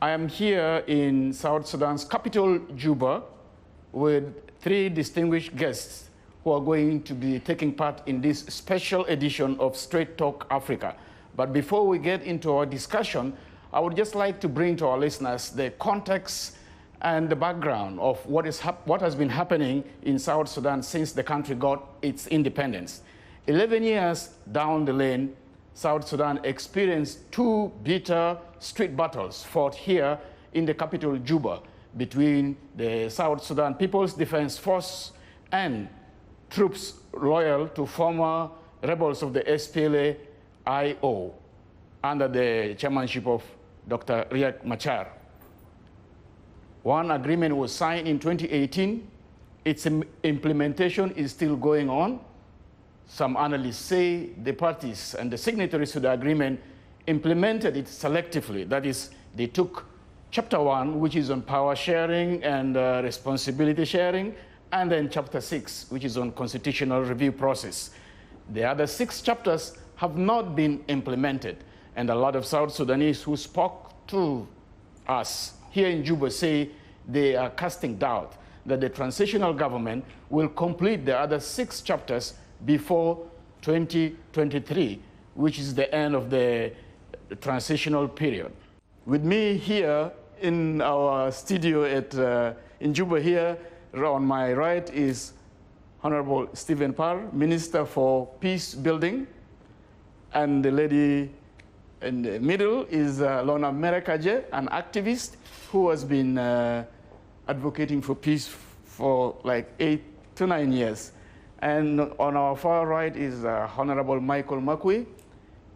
I am here in South Sudan's capital, Juba, with three distinguished guests who are going to be taking part in this special edition of Straight Talk Africa. But before we get into our discussion, I would just like to bring to our listeners the context and the background of what has been happening in South Sudan since the country got its independence. 11 years down the lane, South Sudan experienced two bitter street battles fought here in the capital, Juba, between the South Sudan People's Defense Force and troops loyal to former rebels of the SPLM-IO under the chairmanship of Dr. Riek Machar. One agreement was signed in 2018. Its implementation is still going on. Some analysts say the parties and the signatories to the agreement implemented it selectively. That is, they took Chapter 1, which is on power sharing and responsibility sharing, and then Chapter 6, which is on constitutional review process. The other 6 chapters have not been implemented, and a lot of South Sudanese who spoke to us here in Juba say they are casting doubt that the transitional government will complete the other 6 chapters before 2023, which is the end of the transitional period. With me here in our studio in Juba here, on my right is Honorable Stephen Parr, Minister for Peace Building, and the lady in the middle is Lona Merekaje, an activist who has been advocating for peace for like 8 to 9 years. And on our far right is Honorable Michael Makui,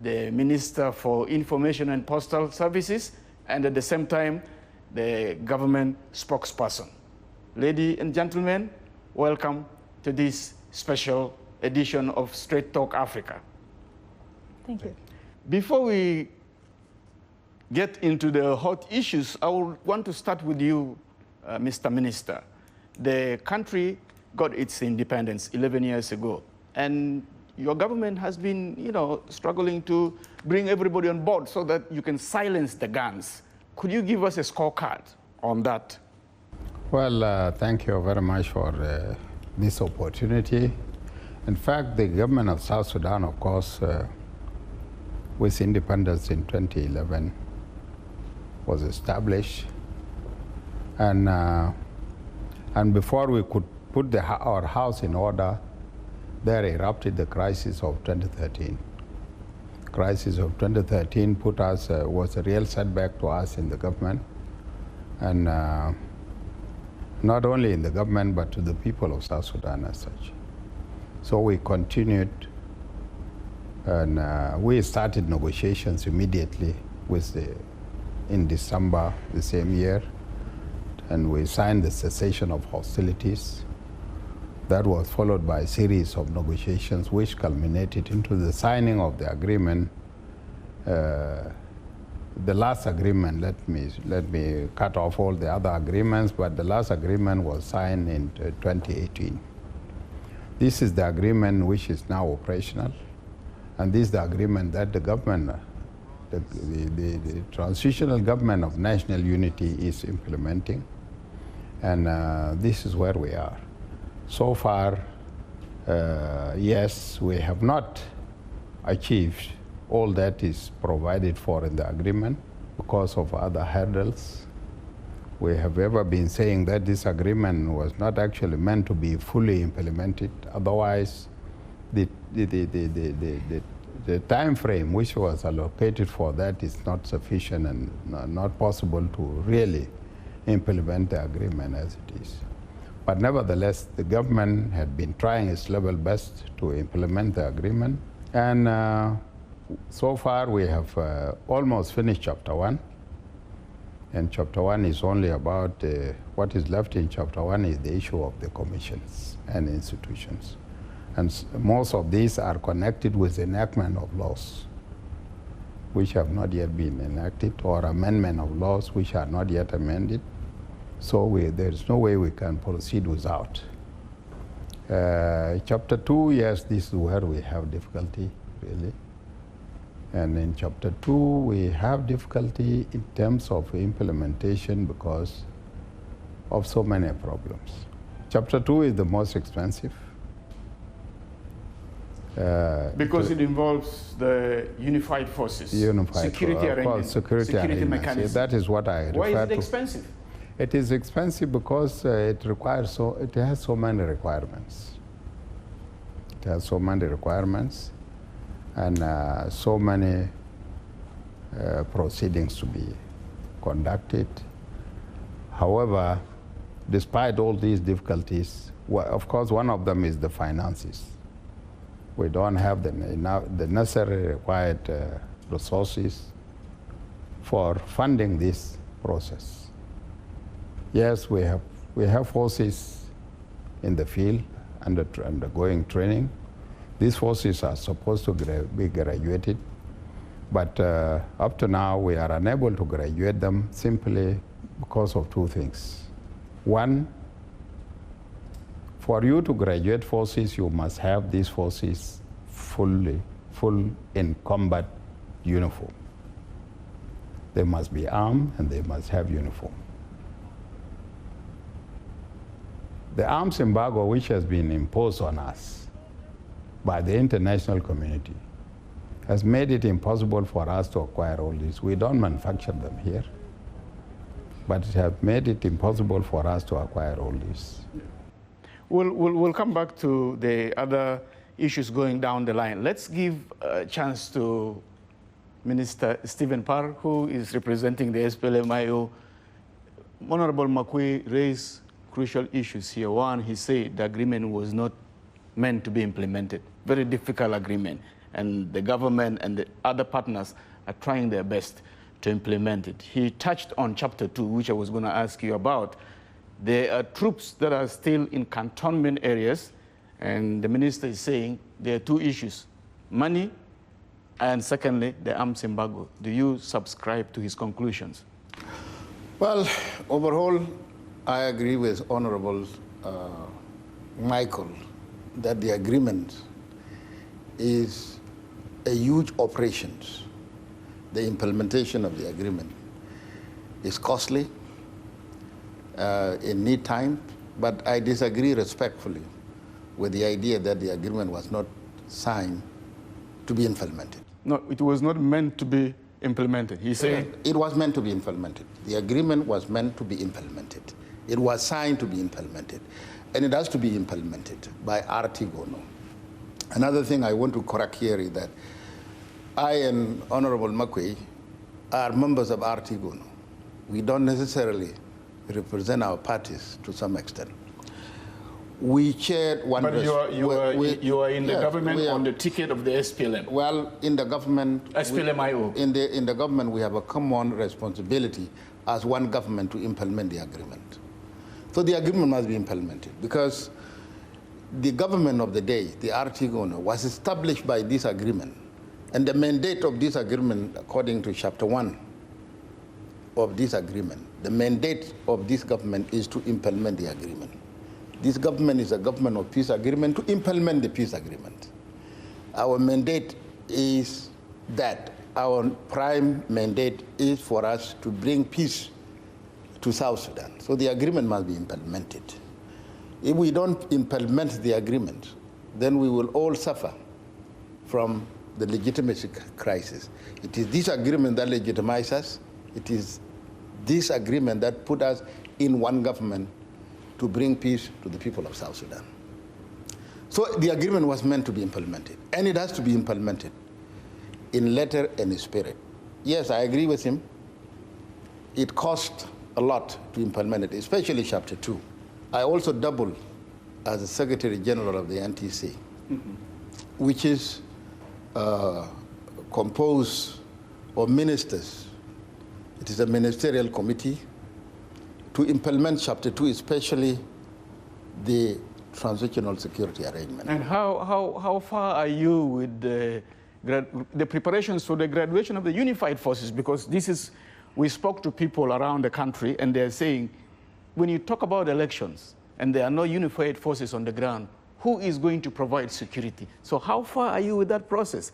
the Minister for Information and Postal Services, and at the same time, the government spokesperson. Ladies and gentlemen, welcome to this special edition of Straight Talk Africa. Thank you. Before we get into the hot issues, I would want to start with you, Mr. Minister. The country got its independence 11 years ago, and your government has been, struggling to bring everybody on board so that you can silence the guns. Could you give us a scorecard on that? Well, thank you very much for this opportunity. In fact, the government of South Sudan, of course, with independence in 2011, was established, and before we could put our house in order, there erupted the crisis of 2013. Crisis of 2013 was a real setback to us in the government, and not only in the government, but to the people of South Sudan as such. So we continued, and we started negotiations immediately in December the same year, and we signed the cessation of hostilities. That was followed by a series of negotiations which culminated into the signing of the agreement. The last agreement, let me cut off all the other agreements, but the last agreement was signed in 2018. This is the agreement which is now operational, and this is the agreement that the government, the transitional government of national unity is implementing, and this is where we are. So far, yes, we have not achieved all that is provided for in the agreement because of other hurdles. We have ever been saying that this agreement was not actually meant to be fully implemented. Otherwise, the time frame which was allocated for that is not sufficient and not possible to really implement the agreement as it is. But nevertheless, the government had been trying its level best to implement the agreement. And so far, we have almost finished Chapter 1. And Chapter 1 is only about, what is left in Chapter 1 is the issue of the commissions and institutions. And most of these are connected with enactment of laws, which have not yet been enacted, or amendment of laws which are not yet amended. So there's no way we can proceed without. Chapter 2, yes, this is where we have difficulty, really. And in Chapter 2, we have difficulty in terms of implementation because of so many problems. Chapter 2 is the most expensive. Because it involves the unified forces, security arrangements, security mechanisms. Yeah, that is what I refer to. Why is it expensive? It is expensive because it has so many requirements. It has so many requirements and so many proceedings to be conducted. However, despite all these difficulties, of course, one of them is the finances. We don't have the necessary required resources for funding this process. Yes, we have forces in the field undergoing training. These forces are supposed to be graduated, but up to now we are unable to graduate them simply because of two things. One, for you to graduate forces, you must have these forces full in combat uniform. They must be armed and they must have uniform. The arms embargo which has been imposed on us by the international community has made it impossible for us to acquire all this. We don't manufacture them here, but it has made it impossible for us to acquire all this. We'll come back to the other issues going down the line. Let's give a chance to Minister Stephen Parr, who is representing the SPLM-IO. Honorable Makwe raised crucial issues here. One, he said the agreement was not meant to be implemented. Very difficult agreement. And the government and the other partners are trying their best to implement it. He touched on Chapter 2, which I was going to ask you about. There are troops that are still in cantonment areas, and the minister is saying there are two issues, money, and secondly, the arms embargo. Do you subscribe to his conclusions? Well, overall, I agree with Honorable Michael that the agreement is a huge operation. The implementation of the agreement is costly, it needs time, but I disagree respectfully with the idea that the agreement was not signed to be implemented. No, it was not meant to be implemented. He said it was meant to be implemented. The agreement was meant to be implemented. It was signed to be implemented, and it has to be implemented by Artigono. Another thing I want to correct here is that I and Honorable Makwe are members of Artigono. We don't necessarily represent our parties to some extent. We shared one... But you are in the government on the ticket of the SPLM. Well, in the government... SPLM-IO. In the government, we have a common responsibility as one government to implement the agreement. So the agreement must be implemented because the government of the day, the Artigono, was established by this agreement. And the mandate of this agreement, according to Chapter 1 of this agreement, the mandate of this government is to implement the agreement. This government is a government of peace agreement to implement the peace agreement. Our mandate is that. Our prime mandate is for us to bring peace to South Sudan. So the agreement must be implemented. If we don't implement the agreement, then we will all suffer from the legitimacy crisis. It is this agreement that legitimizes us. It is this agreement that put us in one government to bring peace to the people of South Sudan. So the agreement was meant to be implemented, and it has to be implemented in letter and in spirit. Yes, I agree with him. It cost a lot to implement it, especially Chapter 2. I also doubled as the Secretary General of the NTC, which is composed of ministers. It is a ministerial committee to implement Chapter 2, especially the transitional security arrangement. And how far are you with the preparations for the graduation of the unified forces? Because this is, we spoke to people around the country and they're saying, when you talk about elections and there are no unified forces on the ground, who is going to provide security? So how far are you with that process?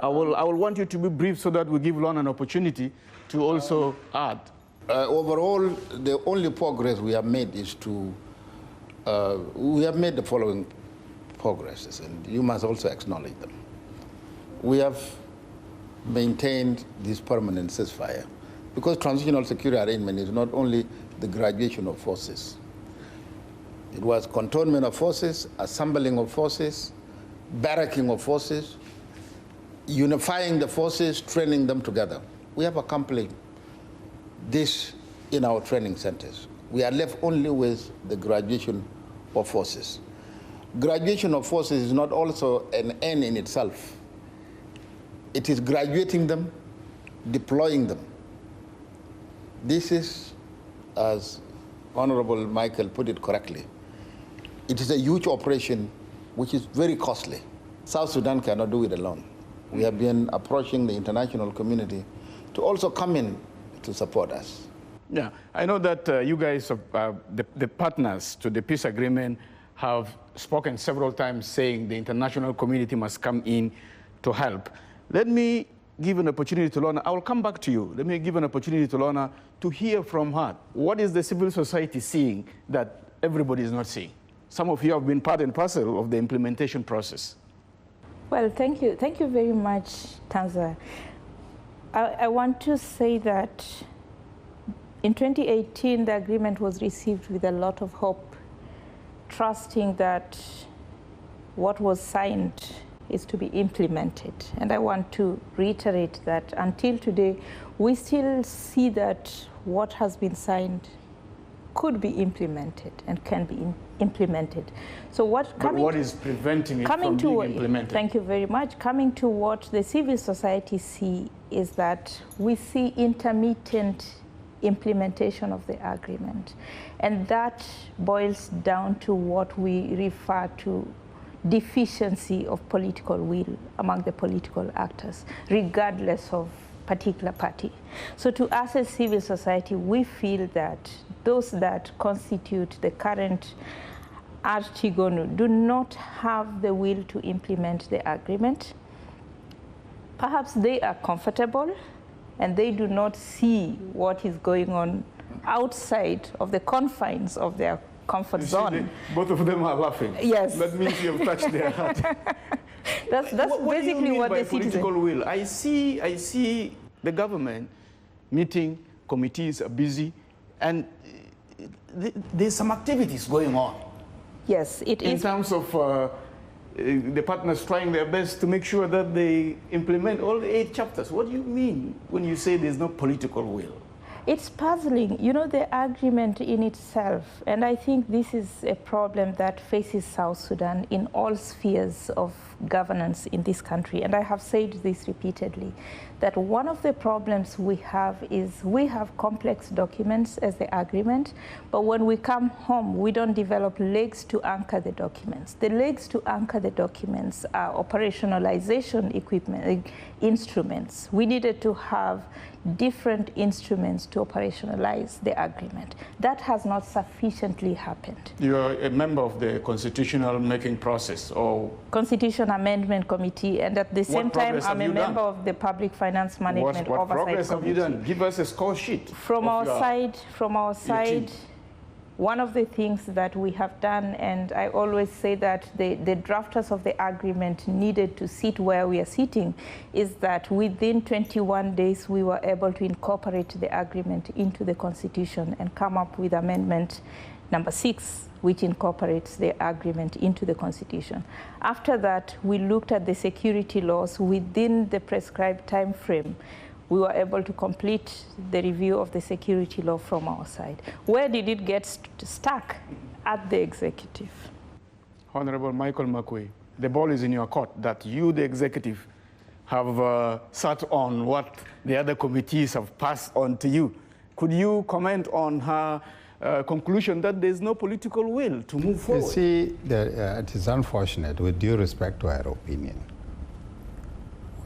I will want you to be brief so that we give Lon an opportunity to also add. Overall, the only progress we have made is to, we have made the following progresses, and you must also acknowledge them. We have maintained this permanent ceasefire, because transitional security arrangement is not only the graduation of forces. It was cantonment of forces, assembling of forces, barracking of forces, unifying the forces, training them together. We have accomplished this in our training centers. We are left only with the graduation of forces. Graduation of forces is not also an end in itself. It is graduating them, deploying them. This is, as Honorable Michael put it correctly, it is a huge operation which is very costly. South Sudan cannot do it alone. We have been approaching the international community to also come in to support us. Yeah, I know that you guys, the partners to the peace agreement, have spoken several times saying the international community must come in to help. Let me give an opportunity to Lorna. I will come back to you. Let me give an opportunity to Lorna to hear from her. What is the civil society seeing that everybody is not seeing? Some of you have been part and parcel of the implementation process. Well, thank you. Thank you very much, Tanza. I want to say that in 2018, the agreement was received with a lot of hope, trusting that what was signed is to be implemented. And I want to reiterate that until today, we still see that what has been signed could be implemented and can be implemented. So what is preventing it from being implemented? Thank you very much. Coming to what the civil society see is that we see intermittent implementation of the agreement. And that boils down to what we refer to deficiency of political will among the political actors, regardless of particular party. So to us as civil society, we feel that those that constitute the current Archigonu do not have the will to implement the agreement. Perhaps they are comfortable and they do not see what is going on outside of the confines of their comfort zone. Both of them are laughing. Yes. That means you have touched their heart. That's what basically do you mean what by the citizen... political will? I see the government meeting, committees are busy, and there's some activities going on. Yes, it is. In terms of the partners trying their best to make sure that they implement all the 8 chapters. What do you mean when you say there's no political will? It's puzzling, you know, the agreement in itself, and I think this is a problem that faces South Sudan in all spheres of governance in this country. And I have said this repeatedly, that one of the problems we have is we have complex documents as the agreement, but when we come home, we don't develop legs to anchor the documents. The legs to anchor the documents are operationalization equipment, instruments. We needed to have different instruments to operationalize the agreement. That has not sufficiently happened. You are a member of the constitutional making process, or Constitution Amendment Committee, and at the same time, I'm a member of the Public Finance Management Oversight Committee. What progress have you done? Give us a score sheet. From our side, one of the things that we have done, and I always say that the drafters of the agreement needed to sit where we are sitting, is that within 21 days we were able to incorporate the agreement into the Constitution and come up with amendment number 6, which incorporates the agreement into the Constitution. After that, we looked at the security laws within the prescribed time frame. We were able to complete the review of the security law from our side. Where did it get stuck? At the executive. Honorable Michael Makwe, the ball is in your court that you, the executive, have sat on what the other committees have passed on to you. Could you comment on her conclusion that there's no political will to move forward? You see, it is unfortunate, with due respect to her opinion.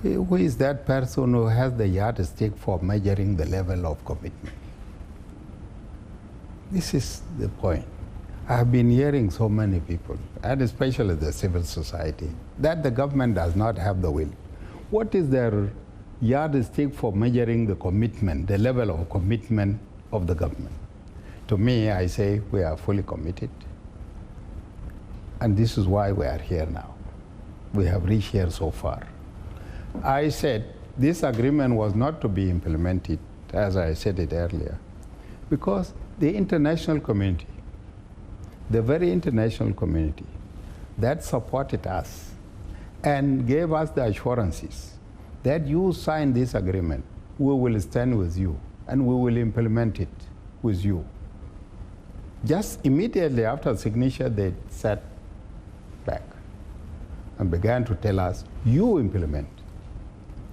Who is that person who has the yardstick for measuring the level of commitment? This is the point. I have been hearing so many people, and especially the civil society, that the government does not have the will. What is their yardstick for measuring the commitment, the level of commitment of the government? To me, I say we are fully committed. And this is why we are here now. We have reached here so far. I said this agreement was not to be implemented, as I said it earlier, because the international community, the very international community that supported us and gave us the assurances that you sign this agreement, we will stand with you and we will implement it with you. Just immediately after signature, they sat back and began to tell us, you implement.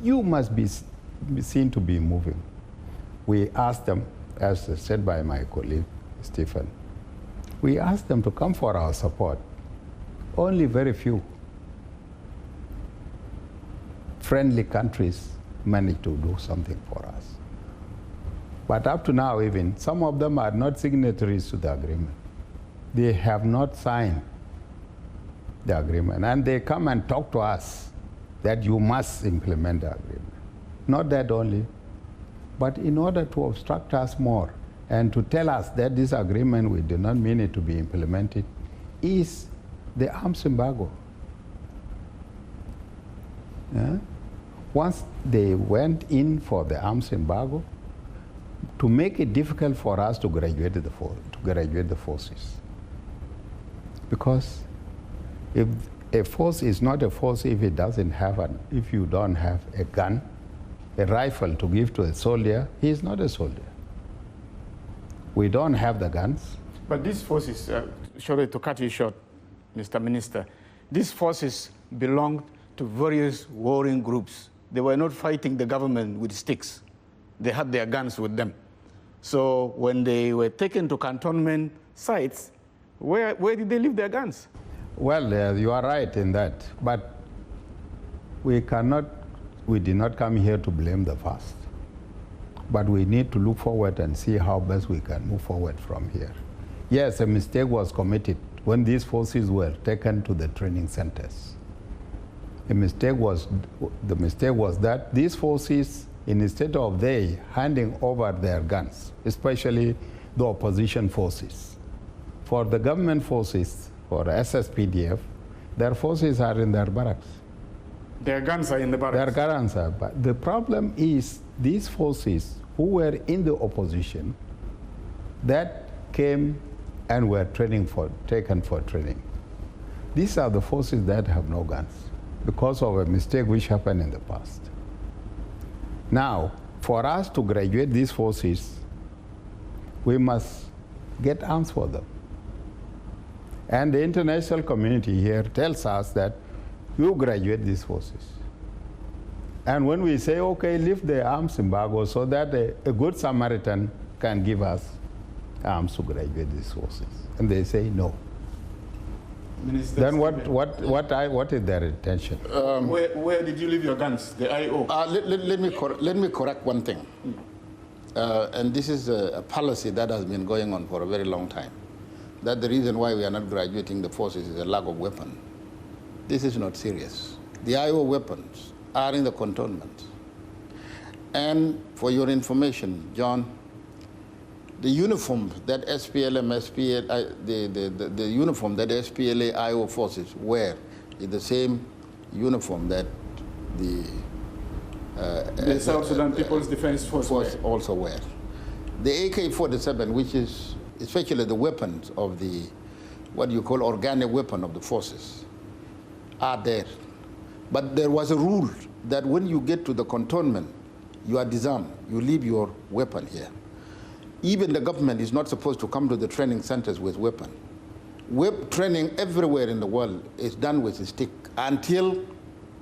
You must be seen to be moving. We asked them, as said by my colleague, Stephen, we asked them to come for our support. Only very few friendly countries managed to do something for us. But up to now, even, some of them are not signatories to the agreement. They have not signed the agreement, and they come and talk to us that you must implement the agreement. Not that only, but in order to obstruct us more and to tell us that this agreement, we do not mean it to be implemented, is the arms embargo. Yeah? Once they went in for the arms embargo, to make it difficult for us to graduate the forces. Because if a force is not a force if it doesn't have if you don't have a gun, a rifle to give to a soldier, he is not a soldier. We don't have the guns. But these forces, sorry to cut you short, Mr. Minister, these forces belonged to various warring groups. They were not fighting the government with sticks. They had their guns with them. So when they were taken to cantonment sites, where did they leave their guns? Well, you are right in that, but we did not come here to blame the past. But we need to look forward and see how best we can move forward from here. Yes, a mistake was committed when these forces were taken to the training centers. The mistake was that these forces, instead of they handing over their guns, especially the opposition forces, for the government forces, for SSPDF, their forces are in their barracks. Their guns are in the barracks? Their guns are. But the problem is these forces who were in the opposition that came and were taken for training. These are the forces that have no guns because of a mistake which happened in the past. Now, for us to graduate these forces, we must get arms for them. And the international community here tells us that you graduate these forces. And when we say, okay, lift the arms embargo so that a good Samaritan can give us arms to graduate these forces, and they say no. Minister, then what is their intention? Where did you leave your guns, the IO? Let me correct one thing. And this is a policy that has been going on for a very long time. That the reason why we are not graduating the forces is a lack of weapon. This is not serious. The IO weapons are in the cantonments. And for your information, John, the uniform that the uniform that SPLA-IO forces wear is the same uniform that the South Sudan People's Defense Force also wear. The AK-47, which is especially the weapons of the, what you call organic weapon of the forces, are there. But there was a rule that when you get to the cantonment, you are disarmed. You leave your weapon here. Even the government is not supposed to come to the training centers with weapon. Training everywhere in the world is done with a stick until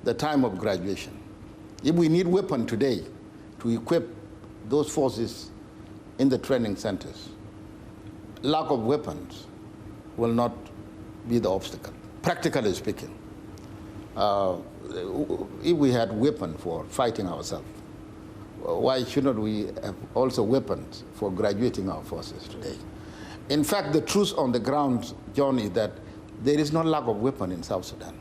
the time of graduation. If we need weapon today to equip those forces in the training centers, lack of weapons will not be the obstacle, practically speaking. If we had weapons for fighting ourselves, why shouldn't we have also weapons for graduating our forces today? In fact, the truth on the ground, John, is that there is no lack of weapon in South Sudan.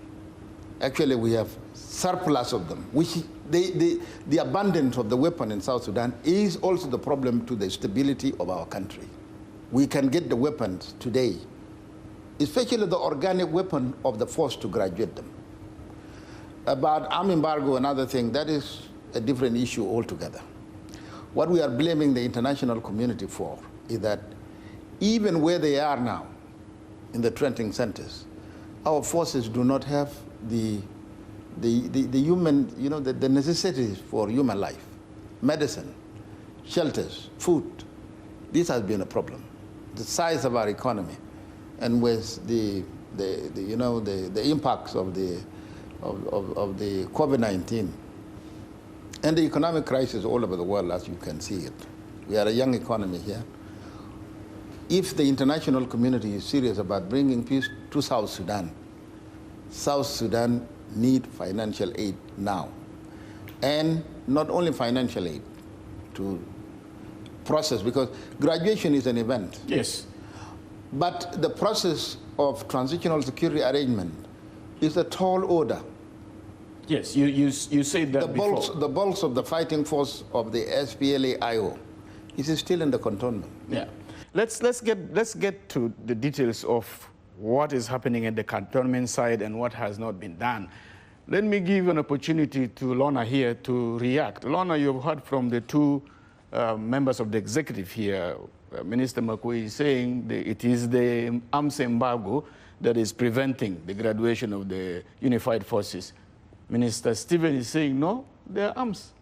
Actually, we have surplus of them, which the abundance of the weapon in South Sudan is also the problem to the stability of our country. We can get the weapons today, especially the organic weapon of the force to graduate them. About arm embargo, another thing, that is a different issue altogether. What we are blaming the international community for is that even where they are now, in the training centers, our forces do not have the human, you know, the necessities for human life, medicine, shelters, food. This has been a problem. The size of our economy, and with the impacts of the COVID-19 and the economic crisis all over the world, as you can see it. We are a young economy here. If the international community is serious about bringing peace to South Sudan need financial aid now. And not only financial aid to process, because graduation is an event. Yes. But the process of transitional security arrangement is a tall order. Yes, you said that before. The bulk of the fighting force of the SPLM-IO is still in the cantonment. Yeah. Let's get to the details of what is happening at the cantonment side and what has not been done. Let me give an opportunity to Lorna here to react. Lorna, you've heard from the two members of the executive here. Minister Makwe is saying it is the arms embargo that is preventing the graduation of the unified forces. Minister Stephen is saying, no, they're arms.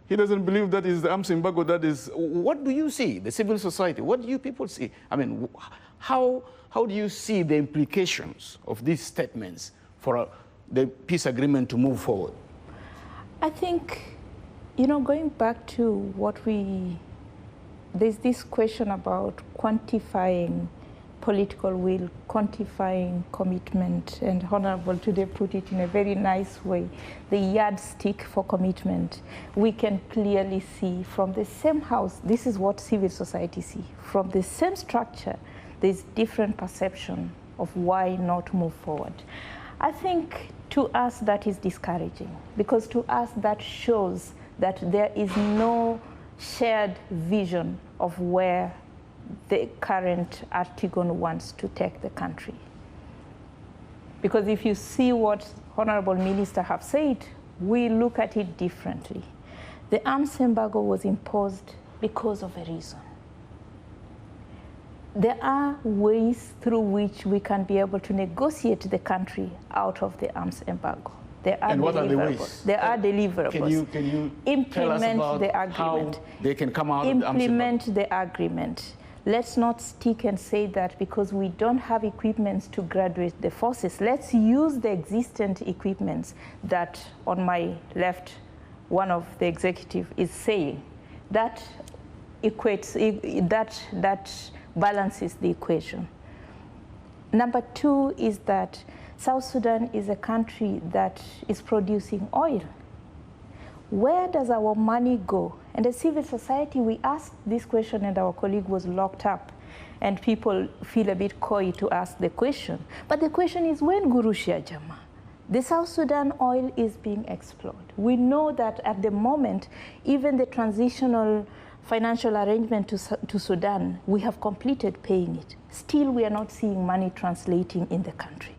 He doesn't believe that is the arms embargo. That is, what do you see, the civil society? What do you people see? I mean, how do you see the implications of these statements for the peace agreement to move forward? I think, you know, going back to what there's this question about quantifying political will, quantifying commitment, and Honorable today put it in a very nice way, the yardstick for commitment. We can clearly see from the same house, this is what civil society see, from the same structure, there's different perception of why not move forward. I think to us that is discouraging, because to us that shows that there is no shared vision of where the current Artigon wants to take the country. Because if you see what Honorable Minister have said, we look at it differently. The arms embargo was imposed because of a reason. There are ways through which we can be able to negotiate the country out of the arms embargo. There are and what deliverables. are the ways? There are deliverables. Can you implement tell us about the agreement? How they can come out of the arms embargo? Implement the agreement. Let's not stick and say that because we don't have equipments to graduate the forces. Let's use the existent equipments that on my left, one of the executive is saying. That equates, that balances the equation. Number two is that South Sudan is a country that is producing oil. Where does our money go? And as civil society, we asked this question and our colleague was locked up. And people feel a bit coy to ask the question. But the question is, when Gurushia Jama? The South Sudan oil is being explored. We know that at the moment, even the transitional financial arrangement to Sudan, we have completed paying it. Still, we are not seeing money translating in the country.